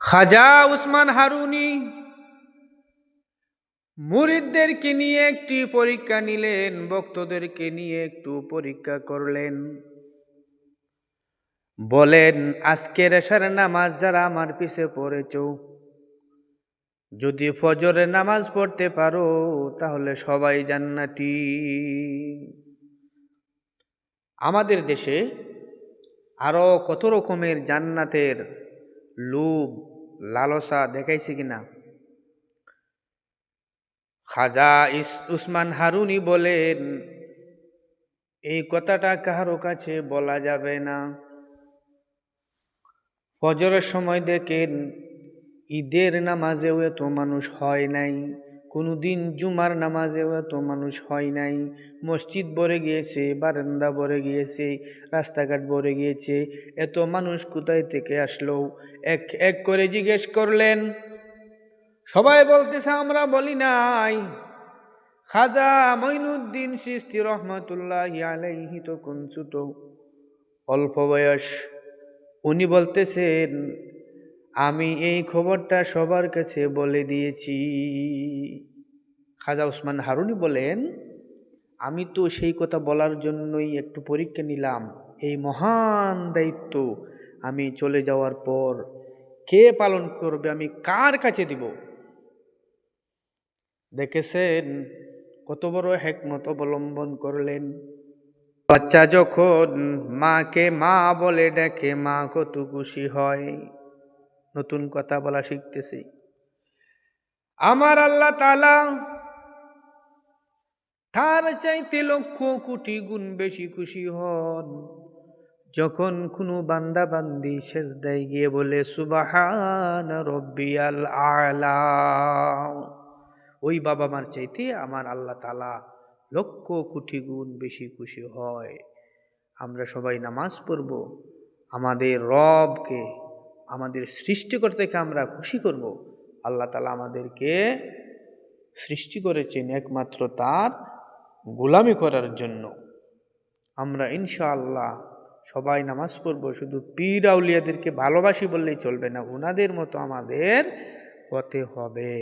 খাজা উসমান হারুনি মুরিদদেরকে নিয়ে একটি পরীক্ষা নিলেন, ভক্তদেরকে নিয়ে একটু পরীক্ষা করলেন। বলেন, আজকের এশার নামাজ যারা আমার পিছে পড়েছ, যদি ফজরের নামাজ পড়তে পারো তাহলে সবাই জান্নাতি। আমাদের দেশে আরো কত রকমের জান্নাতের লোভ লালসা দেখাইছে কিনা। খাজা উসমান হারুনি বলেন, এই কথাটা কারো কাছে বলা যাবে না। ফজরের সময় দেখেন ঈদের নামাজেও এত মানুষ হয় নাই, কোনোদিন জুমার নামাজেও এত মানুষ হয় নাই। মসজিদ ভরে গিয়েছে, বারান্দা ভরে গিয়েছে, রাস্তাঘাট ভরে গিয়েছে। এত মানুষ কোথায় থেকে আসলো? এক এক করে জিজ্ঞেস করলেন। সবাই বলতেছে, আমরা বলি নাই। খাজা মঈনুদ্দিন চিশতি রহমাতুল্লাহি আলাইহি তখন ছোট, অল্প বয়স। উনি বলতেছেন, আমি এই খবরটা সবার কাছে বলে দিয়েছি। খাজা উসমান হারুনি বলেন, আমি তো সেই কথা বলার জন্যই একটু পরীক্ষা নিলাম। এই মহান দায়িত্ব আমি চলে যাওয়ার পর কে পালন করবে, আমি কার কাছে দিব? দেখেছেন কত বড় হিকমত অবলম্বন করলেন। বাচ্চা যখন মাকে মা বলে ডাকে, মা কত খুশি হয়। নতুন কথা বলা শিখতেছি। আমার আল্লাহ তাআলা তার চাইতে লক্ষ কোটি গুণ বেশি খুশি হন যখন কোনো বান্দা বান্দি সেজদায় গিয়ে বলে সুবহান রব্বিয়াল আলা। ওই বাবা মার চাইতে আমার আল্লাহ তাআলা লক্ষ কোটি গুণ বেশি খুশি হয়। আমরা সবাই নামাজ পড়ব, আমাদের রবকে, আমাদের সৃষ্টিকর্তাকে আমরা খুশি করব। আল্লাহ তাআলা আমাদেরকে সৃষ্টি করেছেন একমাত্র তার গোলামি করার জন্য। আমরা ইনশাআল্লাহ সবাই নামাজ পড়ব। শুধু পীর আউলিয়াদেরকে ভালোবাসি বললেই চলবে না, ওনাদের মতো আমাদের হতে হবে।